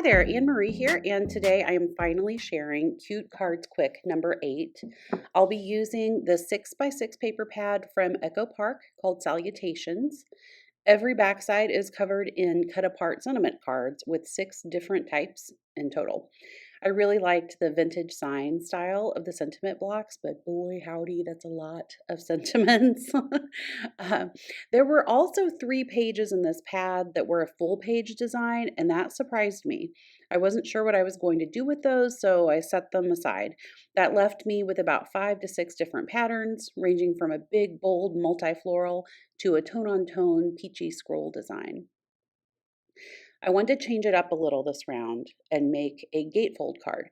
Hi there, Anne Marie here, and today I am finally sharing Cute Cards Quick number 8. I'll be using the 6x6 paper pad from Echo Park called Salutations. Every backside is covered in cut apart sentiment cards with 6 different types in total. I really liked the vintage sign style of the sentiment blocks, but boy, howdy, that's a lot of sentiments. Um, there were also 3 pages in this pad that were a full page design, and that surprised me. I wasn't sure what I was going to do with those, so I set them aside. That left me with about 5 to 6 different patterns, ranging from a big, bold multi-floral to a tone-on-tone peachy scroll design. I wanted to change it up a little this round and make a gatefold card.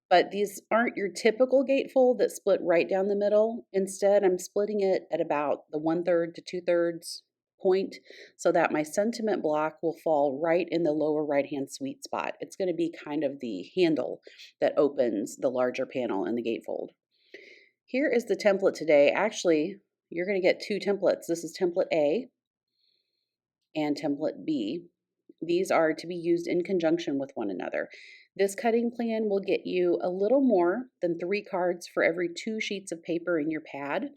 But these aren't your typical gatefold that split right down the middle. Instead, I'm splitting it at about the 1/3 to 2/3 point so that my sentiment block will fall right in the lower right-hand sweet spot. It's going to be kind of the handle that opens the larger panel in the gatefold. Here is the template today. Actually, you're going to get 2 templates. This is template A and template B. These are to be used in conjunction with one another. This cutting plan will get you a little more than 3 cards for every 2 sheets of paper in your pad.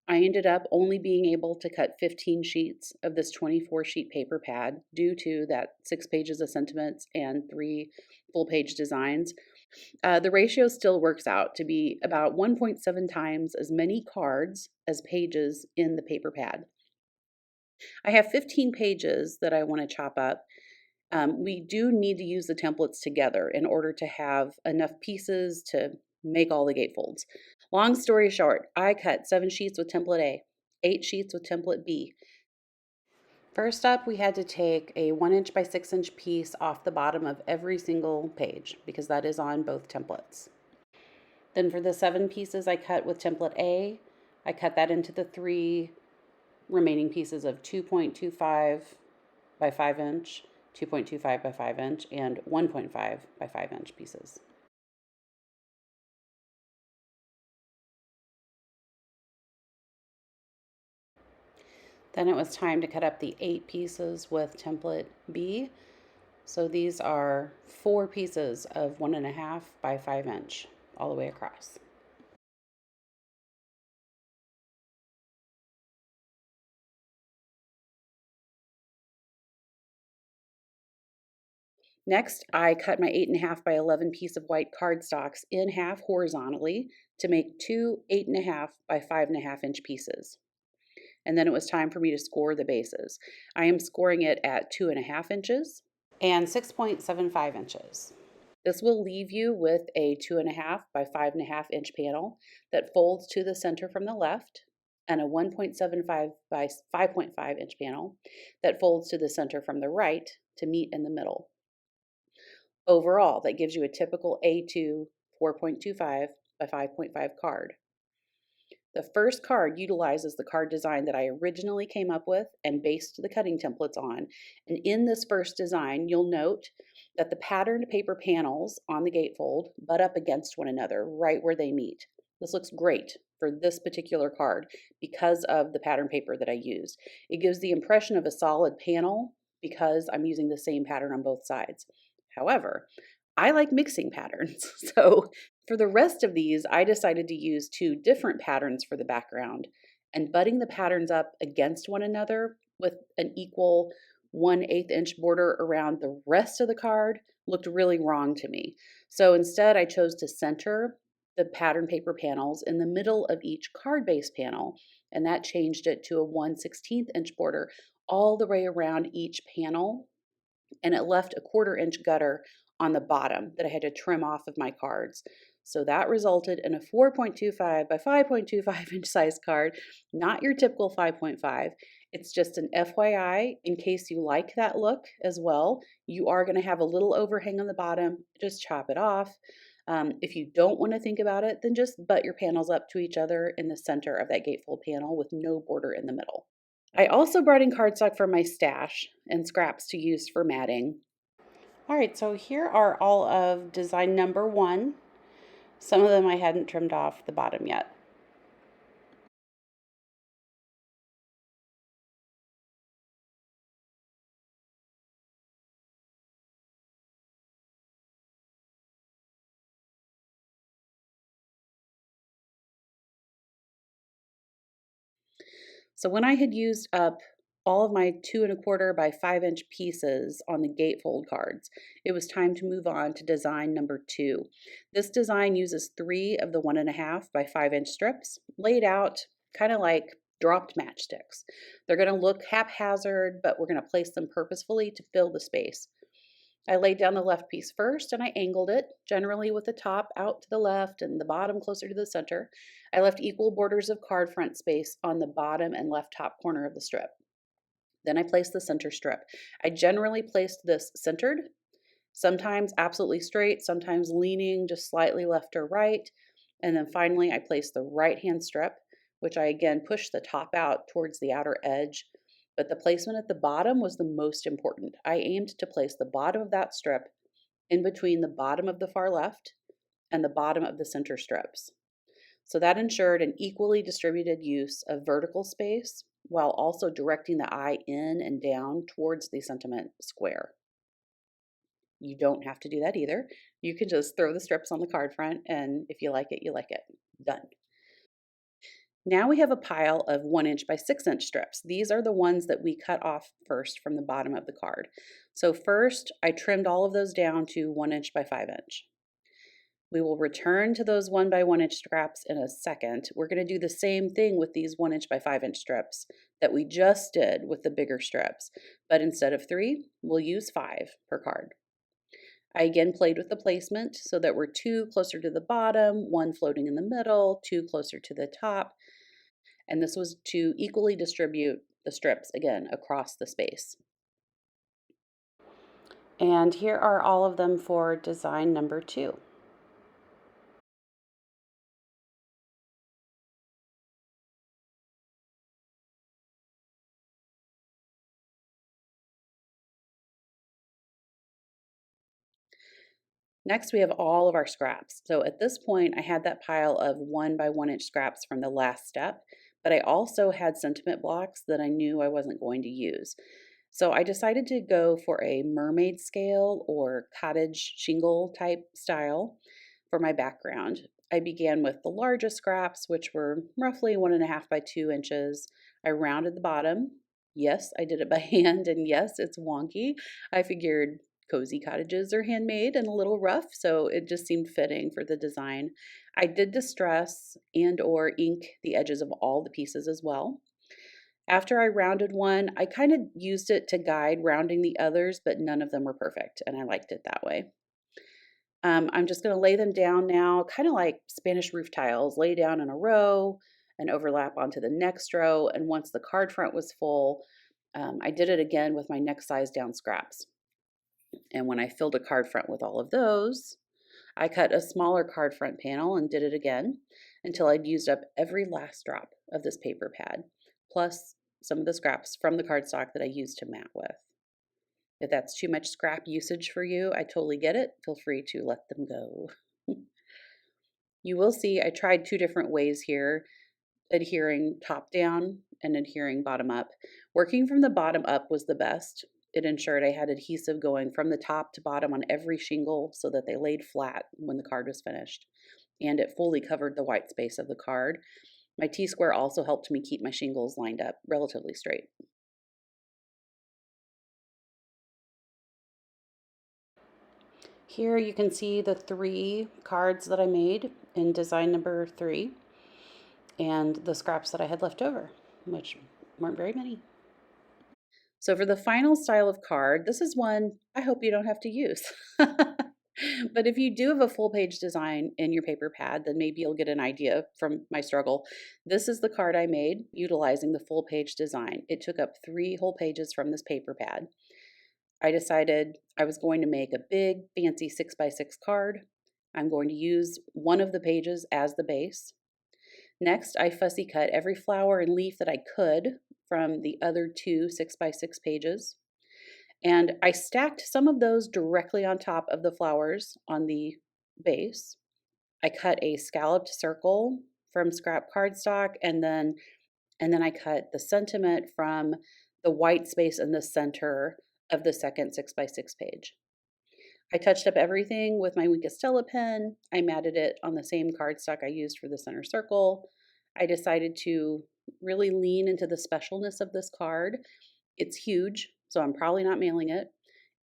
I ended up only being able to cut 15 sheets of this 24-sheet paper pad due to that 6 pages of sentiments and 3 full-page designs. The ratio still works out to be about 1.7 times as many cards as pages in the paper pad. I have 15 pages that I want to chop up. We do need to use the templates together in order to have enough pieces to make all the gatefolds. Long story short, I cut 7 sheets with template A, 8 sheets with template B. First up, we had to take a 1" by 6" piece off the bottom of every single page because that is on both templates. Then for the 7 pieces I cut with template A, I cut that into the 3 remaining pieces of 2.25 by 5 inch, 2.25 by 5 inch, and 1.5 by 5 inch pieces. Then it was time to cut up the 8 pieces with template B. So these are 4 pieces of 1.5 by 5 inch all the way across. Next, I cut my 8.5 by 11 piece of white cardstocks in half horizontally to make 2 8.5 by 5.5 inch pieces. And then it was time for me to score the bases. I am scoring it at 2.5 inches and 6.75 inches. This will leave you with a 2.5 by 5.5 inch panel that folds to the center from the left, and a 1.75 by 5.5 inch panel that folds to the center from the right to meet in the middle. Overall, that gives you a typical A2 4.25 by 5.5 card. The first card utilizes the card design that I originally came up with and based the cutting templates on. And in this first design, you'll note that the patterned paper panels on the gatefold butt up against one another right where they meet. This looks great for this particular card because of the pattern paper that I used. It gives the impression of a solid panel because I'm using the same pattern on both sides. However, I like mixing patterns, so for the rest of these, I decided to use 2 different patterns for the background, and butting the patterns up against one another with an equal 1/8 inch border around the rest of the card looked really wrong to me. So instead, I chose to center the pattern paper panels in the middle of each card base panel, and that changed it to a 1/16 inch border all the way around each panel, and it left a 1/4 inch gutter on the bottom that I had to trim off of my cards. So that resulted in a 4.25 by 5.25 inch size card, not your typical 5.5. It's just an FYI in case you like that look as well. You are going to have a little overhang on the bottom. Just chop it off. If you don't want to think about it, then just butt your panels up to each other in the center of that gatefold panel with no border in the middle. I also brought in cardstock from my stash and scraps to use for matting. All right, so here are all of design number 1. Some of them I hadn't trimmed off the bottom yet. So when I had used up all of my 2¼ by 5" pieces on the gatefold cards, it was time to move on to design number 2. This design uses 3 of the 1½ by 5" strips laid out kind of like dropped matchsticks. They're going to look haphazard, but we're going to place them purposefully to fill the space. I laid down the left piece first and I angled it, generally with the top out to the left and the bottom closer to the center. I left equal borders of card front space on the bottom and left top corner of the strip. Then I placed the center strip. I generally placed this centered, sometimes absolutely straight, sometimes leaning just slightly left or right. And then finally, I placed the right hand strip, which I again pushed the top out towards the outer edge. But the placement at the bottom was the most important. I aimed to place the bottom of that strip in between the bottom of the far left and the bottom of the center strips. So that ensured an equally distributed use of vertical space while also directing the eye in and down towards the sentiment square. You don't have to do that either. You can just throw the strips on the card front, and if you like it, you like it. Done. Now we have a pile of 1" by 6" strips. These are the ones that we cut off first from the bottom of the card. So first, I trimmed all of those down to 1" by 5". We will return to those 1 by 1" scraps in a second. We're going to do the same thing with these 1" by 5" strips that we just did with the bigger strips, but instead of 3, we'll use 5 per card. I again played with the placement so that we're 2 closer to the bottom, 1 floating in the middle, 2 closer to the top. And this was to equally distribute the strips again across the space. And here are all of them for design number 2. Next, we have all of our scraps. So at this point, I had that pile of 1 by 1" scraps from the last step, but I also had sentiment blocks that I knew I wasn't going to use. So I decided to go for a mermaid scale or cottage shingle type style for my background. I began with the largest scraps, which were roughly 1½ by 2". I rounded the bottom. Yes, I did it by hand, and yes, it's wonky. I figured cozy cottages are handmade and a little rough, so it just seemed fitting for the design. I did distress and or ink the edges of all the pieces as well. After I rounded one, I kind of used it to guide rounding the others, but none of them were perfect, and I liked it that way. I'm just going to lay them down now, kind of like Spanish roof tiles, lay down in a row and overlap onto the next row. And once the card front was full, I did it again with my next size down scraps. And when I filled a card front with all of those, I cut a smaller card front panel and did it again until I'd used up every last drop of this paper pad, plus some of the scraps from the cardstock that I used to mat with. If that's too much scrap usage for you, I totally get it. Feel free to let them go. You will see I tried 2 different ways here, adhering top down and adhering bottom up. Working from the bottom up was the best. It ensured I had adhesive going from the top to bottom on every shingle so that they laid flat when the card was finished. And it fully covered the white space of the card. My T-square also helped me keep my shingles lined up relatively straight. Here you can see the 3 cards that I made in design number 3 and the scraps that I had left over, which weren't very many. So for the final style of card, this is one I hope you don't have to use. But if you do have a full page design in your paper pad, then maybe you'll get an idea from my struggle. This is the card I made utilizing the full page design. It took up 3 whole pages from this paper pad. I decided I was going to make a big fancy 6x6 card. I'm going to use one of the pages as the base. Next, I fussy cut every flower and leaf that I could from the other 2 6x6 pages. And I stacked some of those directly on top of the flowers on the base. I cut a scalloped circle from scrap cardstock, and then I cut the sentiment from the white space in the center of the second 6x6 page. I touched up everything with my Wink Stella pen. I matted it on the same cardstock I used for the center circle. I decided to really lean into the specialness of this card. It's huge, so I'm probably not mailing it.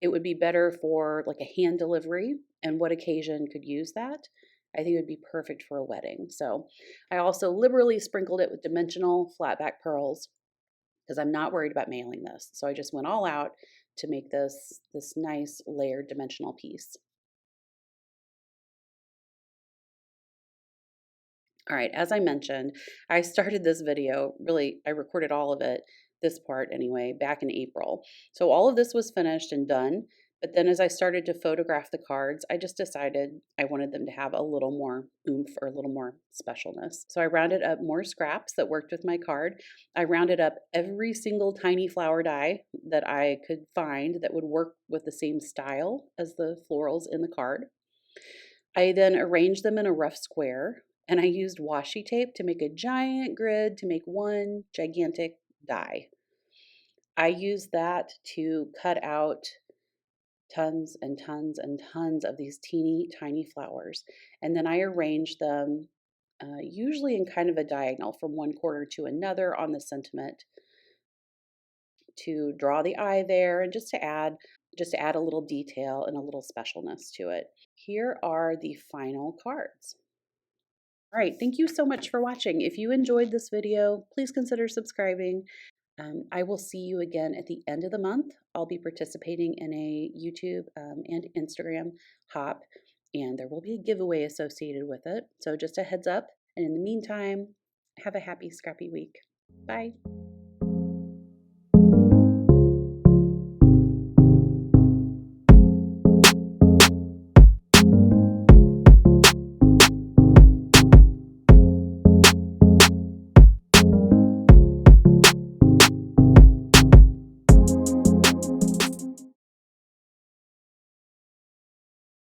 It would be better for like a hand delivery, and what occasion could use that? I think it would be perfect for a wedding. So I also liberally sprinkled it with dimensional flat back pearls because I'm not worried about mailing this. So I just went all out to make this nice layered dimensional piece. All right, as I mentioned, I started this video, really, I recorded all of it, this part anyway, back in April. So all of this was finished and done. But then as I started to photograph the cards, I just decided I wanted them to have a little more oomph or a little more specialness. So I rounded up more scraps that worked with my card. I rounded up every single tiny flower die that I could find that would work with the same style as the florals in the card. I then arranged them in a rough square, and I used washi tape to make a giant grid to make one gigantic die. I used that to cut out tons and tons and tons of these teeny tiny flowers. And then I arranged them usually in kind of a diagonal from one corner to another on the sentiment to draw the eye there and just to add a little detail and a little specialness to it. Here are the final cards. All right, thank you so much for watching. If you enjoyed this video, please consider subscribing. I will see you again at the end of the month. I'll be participating in a YouTube and Instagram hop, and there will be a giveaway associated with it. So just a heads up. And in the meantime, have a happy scrappy week. Bye.